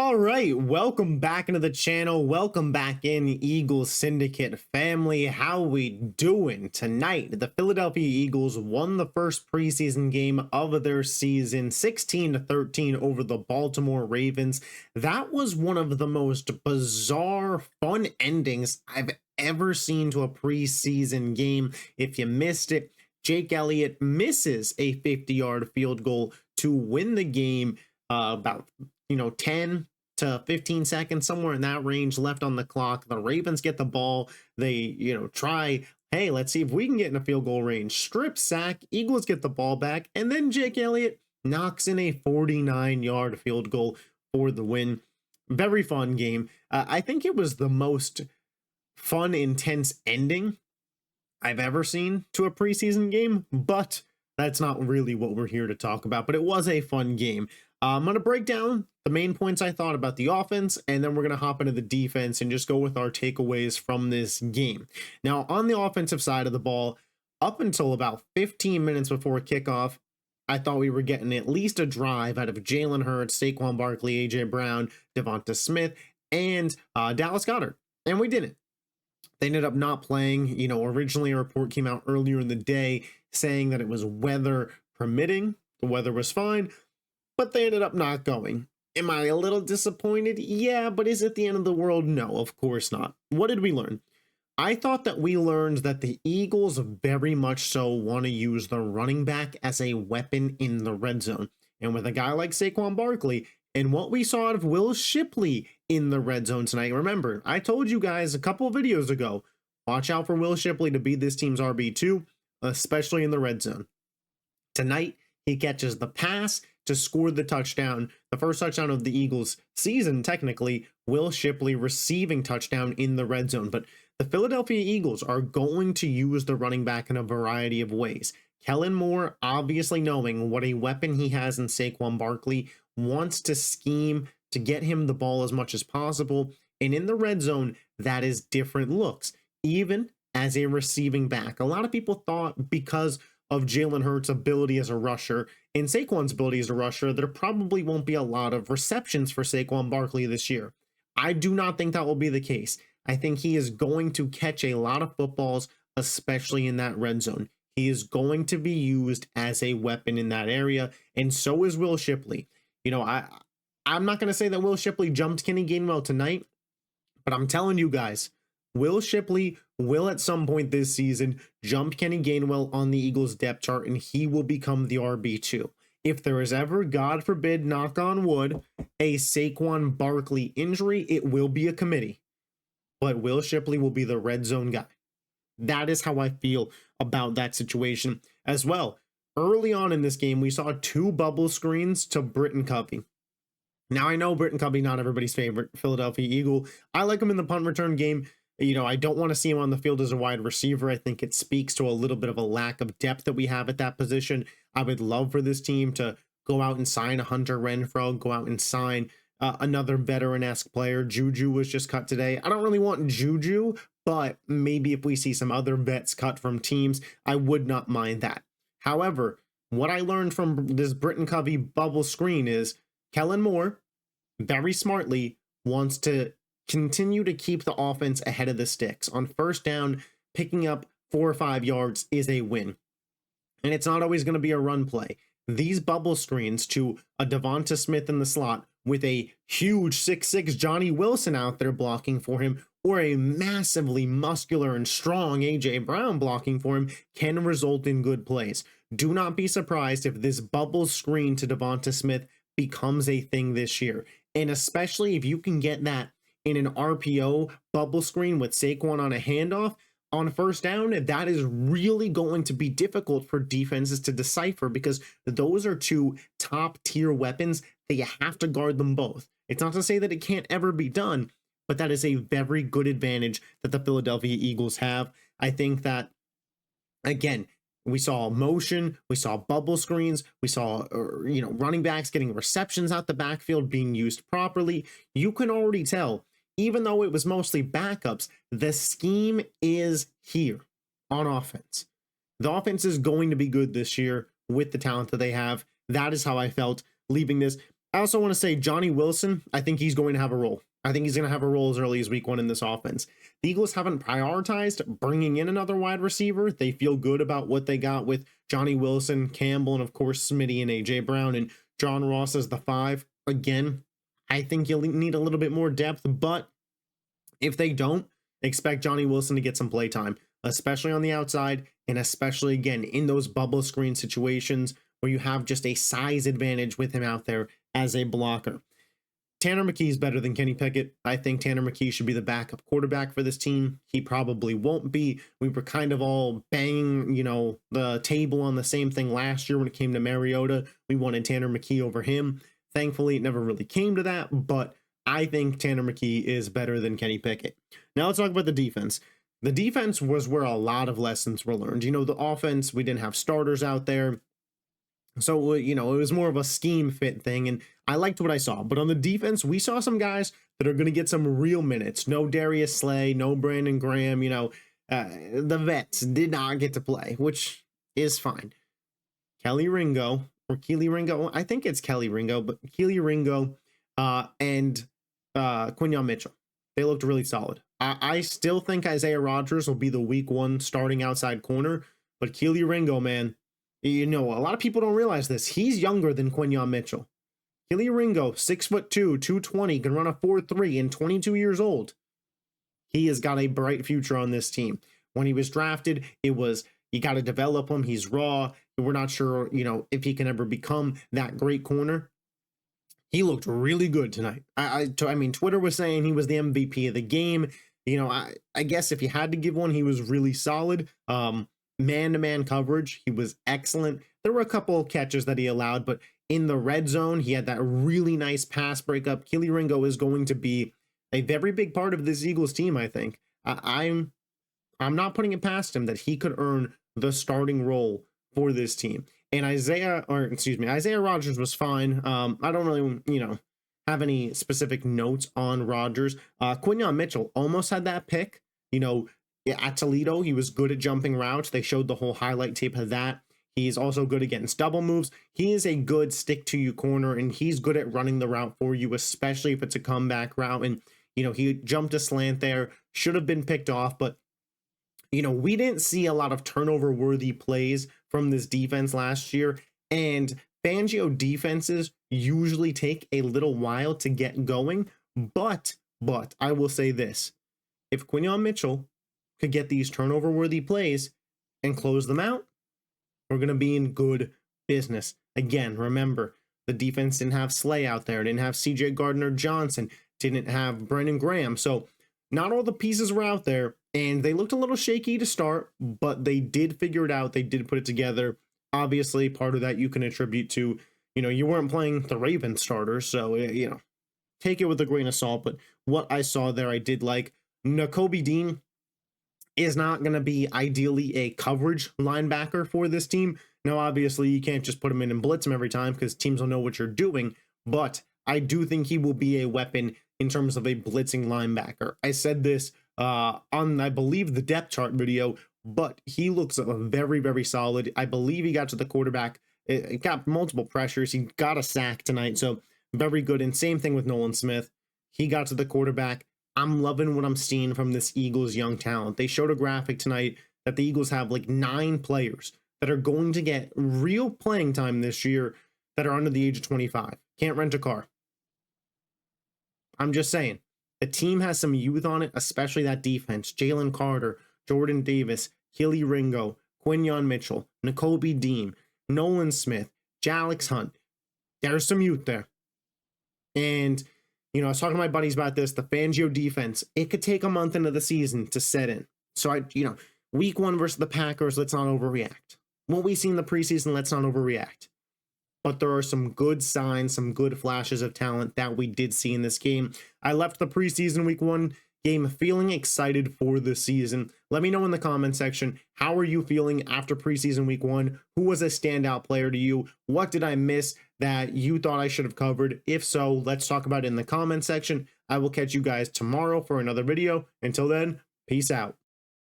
All right, welcome back into the channel. Welcome back in, Eagles Syndicate family. How we doing tonight? The Philadelphia Eagles won the first preseason game of their season, 16-13 over the Baltimore Ravens. That was one of the most bizarre, fun endings I've ever seen to a preseason game. If you missed it, Jake Elliott misses a 50-yard field goal to win the game. About 10 to 15 seconds, somewhere in that range left on the clock. The Ravens get the ball. They, try, hey, let's see if we can get in a field goal range. Strip sack, Eagles get the ball back, and then Jake Elliott knocks in a 49-yard field goal for the win. Very fun game. I think it was the most fun, intense ending I've ever seen to a preseason game, but that's not really what we're here to talk about. But it was a fun game. I'm going to break down the main points I thought about the offense, and then we're going to hop into the defense and just go with our takeaways from this game. Now, on the offensive side of the ball, up until about 15 minutes before kickoff, I thought we were getting at least a drive out of Jalen Hurts, Saquon Barkley, A.J. Brown, Devonta Smith, and Dallas Goedert, and we didn't. They ended up not playing. Originally a report came out earlier in the day saying that it was weather permitting. The weather was fine, but they ended up not going. Am I a little disappointed? Yeah, but is it the end of the world? No, of course not. What did we learn? I thought that we learned that the Eagles very much so want to use the running back as a weapon in the red zone. And with a guy like Saquon Barkley and what we saw out of Will Shipley in the red zone tonight, remember, I told you guys a couple of videos ago, watch out for Will Shipley to be this team's RB2, especially in the red zone. Tonight, he catches the pass to score the touchdown, the first touchdown of the Eagles season, technically. Will Shipley receiving touchdown in the red zone. But the Philadelphia Eagles are going to use the running back in a variety of ways. Kellen Moore, obviously knowing what a weapon he has in Saquon Barkley, wants to scheme to get him the ball as much as possible. And in the red zone, that is different looks, even as a receiving back. A lot of people thought because of Jalen Hurts' ability as a rusher and Saquon's ability as a rusher, there probably won't be a lot of receptions for Saquon Barkley this year. I do not think that will be the case. I think he is going to catch a lot of footballs, especially in that red zone. He is going to be used as a weapon in that area, and so is Will Shipley. I'm not going to say that Will Shipley jumped Kenny Gainwell tonight, but I'm telling you guys, Will Shipley will at some point this season jump Kenny Gainwell on the Eagles depth chart, and he will become the RB2. If there is ever, God forbid, knock on wood, a Saquon Barkley injury, it will be a committee. But Will Shipley will be the red zone guy. That is how I feel about that situation as well. Early on in this game, we saw 2 bubble screens to Britton Covey. Now, I know Britton Covey, not everybody's favorite Philadelphia Eagle. I like him in the punt return game. I don't want to see him on the field as a wide receiver. I think it speaks to a little bit of a lack of depth that we have at that position. I would love for this team to go out and sign a Hunter Renfrow, go out and sign another veteran-esque player. Juju was just cut today. I don't really want Juju, but maybe if we see some other vets cut from teams, I would not mind that. However, what I learned from this Britton Covey bubble screen is Kellen Moore, very smartly, wants to continue to keep the offense ahead of the sticks. On first down, picking up 4 or 5 yards is a win. And it's not always going to be a run play. These bubble screens to a Devonta Smith in the slot with a huge 6'6" Johnny Wilson out there blocking for him, or a massively muscular and strong A.J. Brown blocking for him, can result in good plays. Do not be surprised if this bubble screen to Devonta Smith becomes a thing this year. And especially if you can get that in an RPO bubble screen with Saquon on a handoff on first down, that is really going to be difficult for defenses to decipher, because those are 2 top tier weapons that you have to guard them both. It's not to say that it can't ever be done, but that is a very good advantage that the Philadelphia Eagles have. I think that, again, we saw motion, we saw bubble screens, we saw running backs getting receptions out the backfield being used properly. You can already tell, even though it was mostly backups, the scheme is here on offense. The offense is going to be good this year with the talent that they have. That is how I felt leaving this. I also want to say Johnny Wilson, I think he's going to have a role. I think he's going to have a role as early as week 1 in this offense. The Eagles haven't prioritized bringing in another wide receiver. They feel good about what they got with Johnny Wilson, Campbell, and of course Smitty and A.J. Brown and John Ross as the 5. Again, I think you'll need a little bit more depth, but if they don't, expect Johnny Wilson to get some play time, especially on the outside, and especially, again, in those bubble screen situations where you have just a size advantage with him out there as a blocker. Tanner McKee is better than Kenny Pickett. I think Tanner McKee should be the backup quarterback for this team. He probably won't be. We were kind of all banging, the table on the same thing last year when it came to Mariota. We wanted Tanner McKee over him. Thankfully, it never really came to that, but I think Tanner McKee is better than Kenny Pickett. Now let's talk about the defense. The defense was where a lot of lessons were learned. The offense, we didn't have starters out there. So, it was more of a scheme fit thing, and I liked what I saw. But on the defense, we saw some guys that are going to get some real minutes. No Darius Slay, no Brandon Graham, the vets did not get to play, which is fine. Kelee Ringo, I think it's Kelee Ringo, but Kelee Ringo and Quinyon Mitchell, they looked really solid. I still think Isaiah Rodgers will be the week 1 starting outside corner, but Kelee Ringo, man, a lot of people don't realize this. He's younger than Quinyon Mitchell. Kelee Ringo, 6'2", 220, can run a 4.3 and 22 years old. He has got a bright future on this team. When he was drafted, it was, you got to develop him. He's raw. We're not sure, if he can ever become that great corner. He looked really good tonight. I mean, Twitter was saying he was the MVP of the game. I guess if you had to give one, he was really solid. Man-to-man coverage, he was excellent. There were a couple of catches that he allowed, but in the red zone, he had that really nice pass breakup. Kelee Ringo is going to be a very big part of this Eagles team, I think. I'm not putting it past him that he could earn the starting role for this team. And Isaiah Rodgers was fine. I don't really, have any specific notes on Rodgers. Quinyon Mitchell almost had that pick. At Toledo, he was good at jumping routes. They showed the whole highlight tape of that. He's also good against double moves. He is a good stick-to-you corner, and he's good at running the route for you, especially if it's a comeback route. And, he jumped a slant there, should have been picked off, but, we didn't see a lot of turnover-worthy plays from this defense last year, and Fangio defenses usually take a little while to get going, but I will say this. If Quinyon Mitchell could get these turnover-worthy plays and close them out, we're going to be in good business. Again, remember, the defense didn't have Slay out there, didn't have C.J. Gardner-Johnson, didn't have Brandon Graham. So not all the pieces were out there, and they looked a little shaky to start, but they did figure it out. They did put it together. Obviously, part of that you can attribute to, you weren't playing the Ravens starters, so, take it with a grain of salt. But what I saw there, I did like. Nakobe Dean is not going to be ideally a coverage linebacker for this team. Now, obviously, you can't just put him in and blitz him every time because teams will know what you're doing, but I do think he will be a weapon in terms of a blitzing linebacker. I said this on, I believe, the depth chart video, but he looks very, very solid. I believe he got to the quarterback. It got multiple pressures. He got a sack tonight, so very good. And same thing with Nolan Smith. He got to the quarterback. I'm loving what I'm seeing from this Eagles young talent. They showed a graphic tonight that the Eagles have like 9 players that are going to get real playing time this year that are under the age of 25. Can't rent a car. I'm just saying. The team has some youth on it, especially that defense. Jalen Carter, Jordan Davis, Kelee Ringo, Quinyon Mitchell, Nakobe Dean, Nolan Smith, Jalix Hunt. There's some youth there. And I was talking to my buddies about this, the Fangio defense, it could take a month into the season to set in. So week 1 versus the Packers, let's not overreact. What we see in the preseason, let's not overreact. But there are some good signs, some good flashes of talent that we did see in this game. I left the preseason week 1 game feeling excited for the season. Let me know in the comment section, how are you feeling after preseason week 1? Who was a standout player to you? What did I miss that you thought I should have covered? If so, let's talk about it in the comment section. I will catch you guys tomorrow for another video. Until then, peace out.